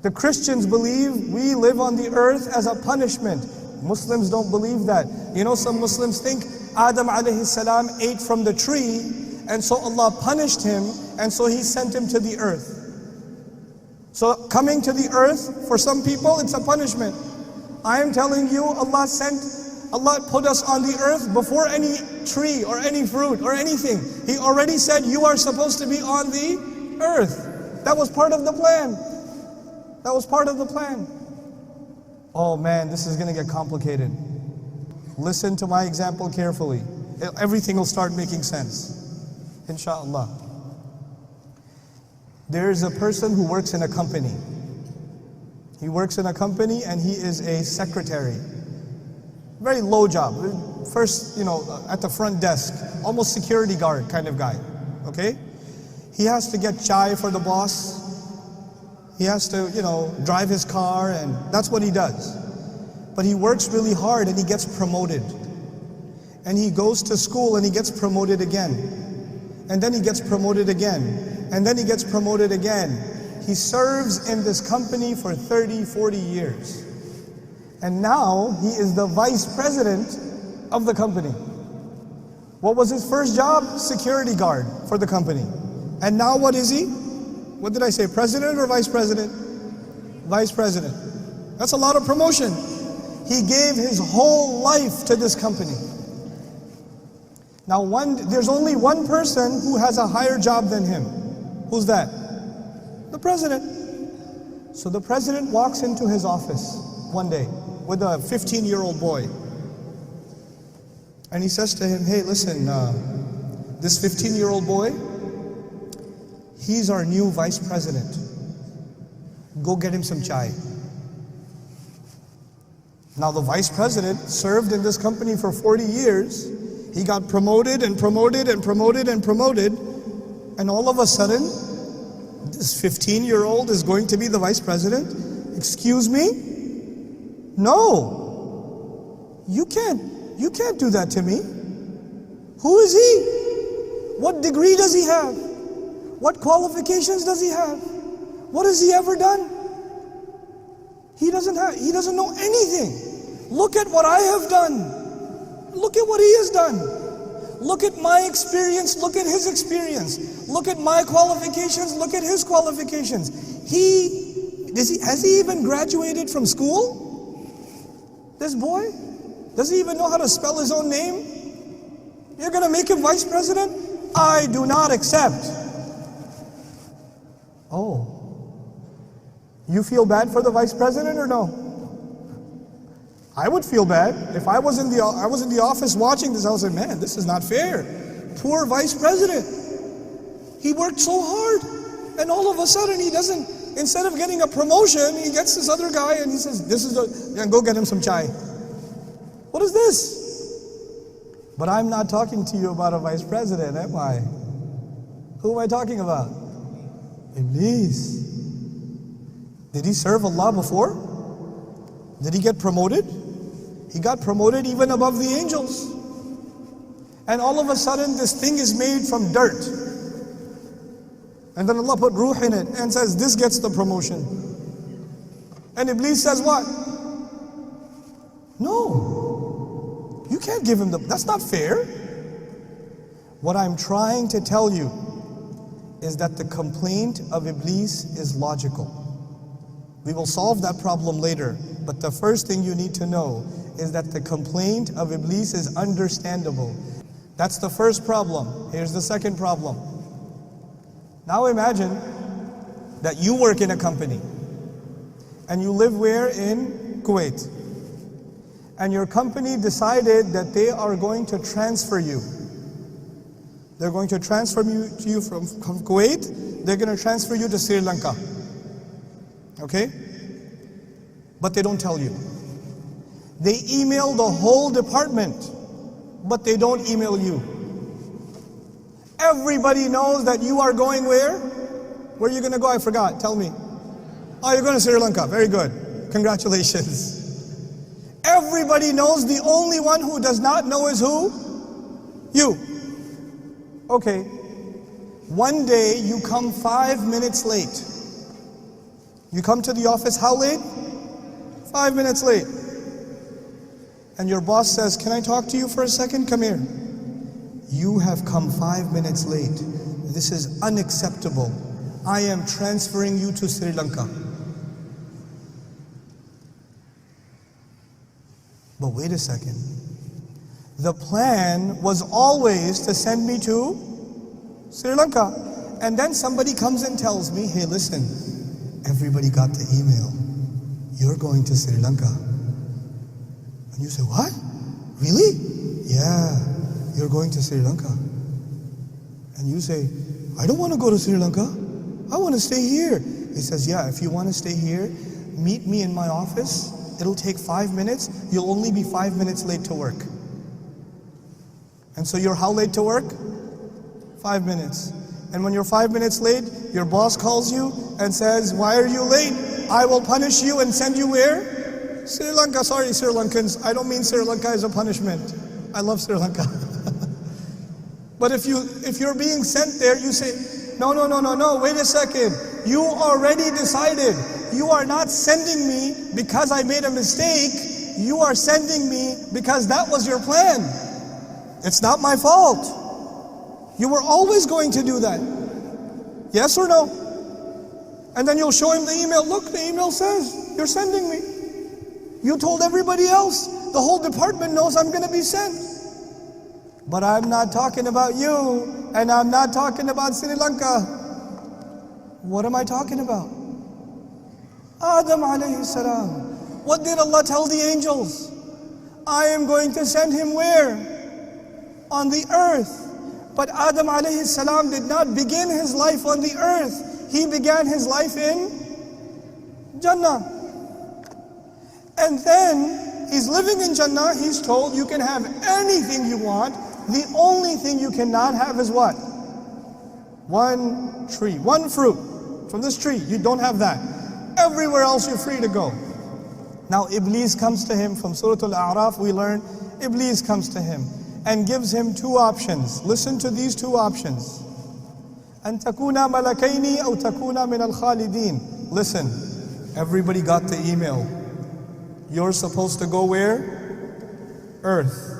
The Christians believe we live on the earth as a punishment. Muslims don't believe that. You know, some Muslims think Adam alayhi salam ate from the tree, and so Allah punished him, and so He sent him to the earth. So coming to the earth, for some people, it's a punishment. I am telling you, Allah put us on the earth before any tree or any fruit or anything. He already said you are supposed to be on the earth. That was part of the plan. That was part of the plan. Oh man, this is going to get complicated. Listen to my example carefully. Everything will start making sense, inshallah. There is a person who works in a company. He works in a company and he is a secretary. Very low job. First, at the front desk, almost security guard kind of guy, okay? He has to get chai for the boss. He has to, drive his car, and that's what he does. But he works really hard and he gets promoted. And he goes to school and he gets promoted again. And then he gets promoted again. And then he gets promoted again. He serves in this company for 30, 40 years. And now he is the vice president of the company. What was his first job? Security guard for the company. And now what is he? What did I say? President or vice president? Vice president. That's a lot of promotion. He gave his whole life to this company. Now there's only one person who has a higher job than him. Who's that? The president. So the president walks into his office one day with a 15-year-old boy. And he says to him, hey, listen, this 15-year-old boy, he's our new vice president. Go get him some chai. Now the vice president served in this company for 40 years. He got promoted and promoted and promoted and promoted. And all of a sudden, this 15-year-old is going to be the vice president? Excuse me? No. You can't do that to me. Who is he? What degree does he have? What qualifications does he have? What has he ever done? He doesn't know anything. Look at what I have done. Look at what he has done. Look at my experience, look at his experience. Look at my qualifications, look at his qualifications. Has he even graduated from school? This boy? Does he even know how to spell his own name? You're going to make him vice president? I do not accept. Oh. You feel bad for the vice president or no? I would feel bad. If I was in the office watching this, I would say, man, this is not fair. Poor vice president. He worked so hard. And all of a sudden he doesn't, instead of getting a promotion, he gets this other guy and he says, go get him some chai. What is this? But I'm not talking to you about a vice president, am I? Who am I talking about? Iblis. Did he serve Allah before? Did he get promoted? He got promoted even above the angels. And all of a sudden this thing is made from dirt. And then Allah put ruh in it and says, this gets the promotion. And Iblis says what? No. You can't give him that's not fair. What I'm trying to tell you is that the complaint of Iblis is logical. We will solve that problem later. But the first thing you need to know is that the complaint of Iblis is understandable. That's the first problem. Here's the second problem. Now imagine that you work in a company and you live where? In Kuwait. And your company decided that they are going to transfer you. They're going to transfer you from Kuwait. They're going to transfer you to Sri Lanka. Okay? But they don't tell you. They email the whole department, but they don't email you. Everybody knows that you are going where? Where are you going to go? I forgot. Tell me. Oh, you're going to Sri Lanka. Very good. Congratulations. Everybody knows. The only one who does not know is who? You. Okay. One day you come 5 minutes late. You come to the office, how late? 5 minutes late. And your boss says, can I talk to you for a second? Come here. You have come 5 minutes late. This is unacceptable. I am transferring you to Sri Lanka. But wait a second. The plan was always to send me to Sri Lanka. And then somebody comes and tells me, hey, listen, everybody got the email. You're going to Sri Lanka. And you say, what? Really? Yeah, you're going to Sri Lanka. And you say, I don't want to go to Sri Lanka. I want to stay here. He says, yeah, if you want to stay here, meet me in my office. It'll take 5 minutes. You'll only be 5 minutes late to work. And so you're how late to work? 5 minutes. And when you're 5 minutes late, your boss calls you and says, why are you late? I will punish you and send you where? Sri Lanka. Sorry, Sri Lankans. I don't mean Sri Lanka as a punishment. I love Sri Lanka. But if you're being sent there, you say, no, wait a second. You already decided. You are not sending me because I made a mistake. You are sending me because that was your plan. It's not my fault. You were always going to do that. Yes or no? And then you'll show him the email. Look, the email says, you're sending me. You told everybody else. The whole department knows I'm going to be sent. But I'm not talking about you, and I'm not talking about Sri Lanka. What am I talking about? Adam alayhi salam. What did Allah tell the angels? I am going to send him where? On the earth. But Adam alayhi salam did not begin his life on the earth. He began his life in Jannah. And then he's living in Jannah. He's told you can have anything you want. The only thing you cannot have is what? One tree, one fruit from this tree. You don't have that. Everywhere else you're free to go. Now Iblis comes to him. From Surah Al-A'raf we learn Iblis comes to him and gives him two options. Listen to these two options. أَن تَكُونَ مَلَكَيْنِ أَوْ تَكُونَ مِنَ الْخَالِدِينَ. Listen, everybody got the email. You're supposed to go where? Earth.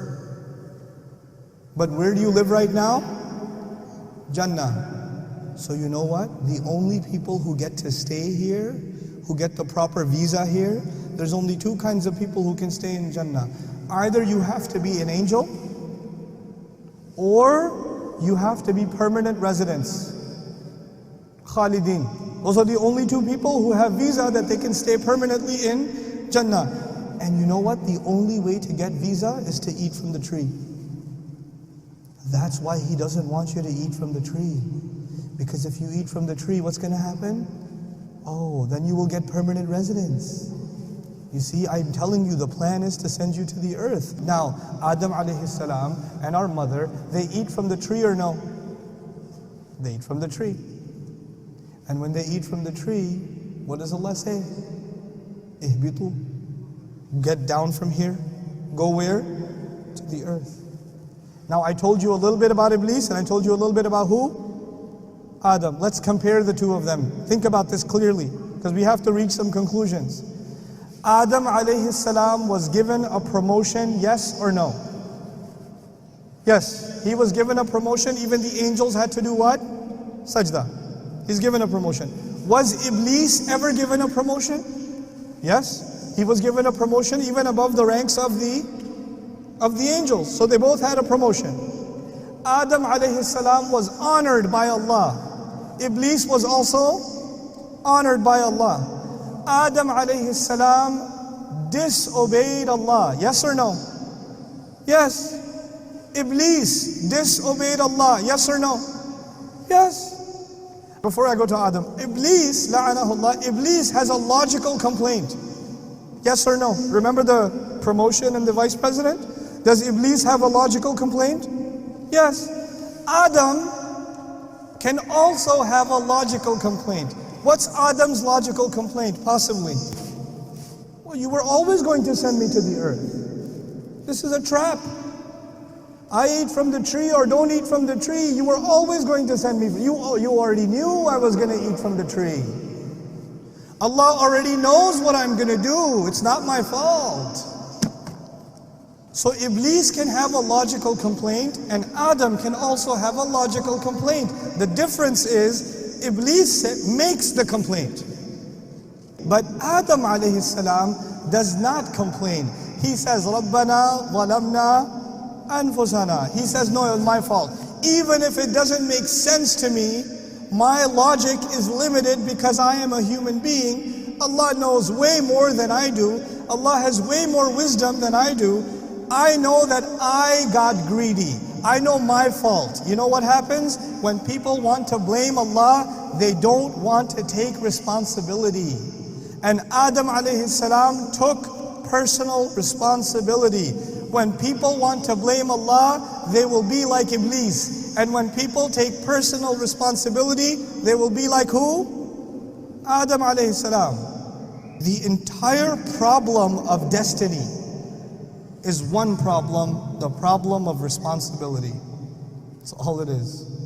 But where do you live right now? Jannah. So you know what? The only people who get to stay here, who get the proper visa here, there's only two kinds of people who can stay in Jannah. Either you have to be an angel, or you have to be permanent residents. Khalidin. Those are the only two people who have visa that they can stay permanently in Jannah. And you know what? The only way to get visa is to eat from the tree. That's why he doesn't want you to eat from the tree. Because if you eat from the tree, what's going to happen? Oh, then you will get permanent residence. You see, I'm telling you, the plan is to send you to the earth. Now, Adam alayhi salam and our mother, they eat from the tree or no? They eat from the tree. And when they eat from the tree, what does Allah say? Ihbitu. Get down from here. Go where? To the earth. Now I told you a little bit about Iblis and I told you a little bit about who? Adam. Let's compare the two of them. Think about this clearly because we have to reach some conclusions. Adam alayhi salam was given a promotion, yes or no? Yes, he was given a promotion. Even the angels had to do what? Sajda. He's given a promotion. Was Iblis ever given a promotion? Yes, he was given a promotion even above the ranks of the angels. So they both had a promotion. Adam alayhi salam was honored by Allah. Iblis was also honored by Allah. Adam alayhi salam disobeyed Allah. Yes or no? Yes. Iblis disobeyed Allah. Yes or no? Yes. Before I go to Adam, Iblis, la'anahullah, Iblis has a logical complaint. Yes or no? Remember the promotion and the vice president? Does Iblis have a logical complaint? Yes. Adam can also have a logical complaint. What's Adam's logical complaint, possibly? Well, you were always going to send me to the earth. This is a trap. I eat from the tree or don't eat from the tree. You were always going to send me. You already knew I was going to eat from the tree. Allah already knows what I'm going to do. It's not my fault. So Iblis can have a logical complaint and Adam can also have a logical complaint. The difference is Iblis makes the complaint. But Adam alayhi salam does not complain. He says, Rabbana walamna anfusana. He says, no, it was my fault. Even if it doesn't make sense to me, my logic is limited because I am a human being. Allah knows way more than I do. Allah has way more wisdom than I do. I know that I got greedy. I know my fault. You know what happens? When people want to blame Allah, they don't want to take responsibility. And Adam alayhi salam took personal responsibility. When people want to blame Allah, they will be like Iblis. And when people take personal responsibility, they will be like who? Adam alayhi salam. The entire problem of destiny is one problem, the problem of responsibility. That's all it is.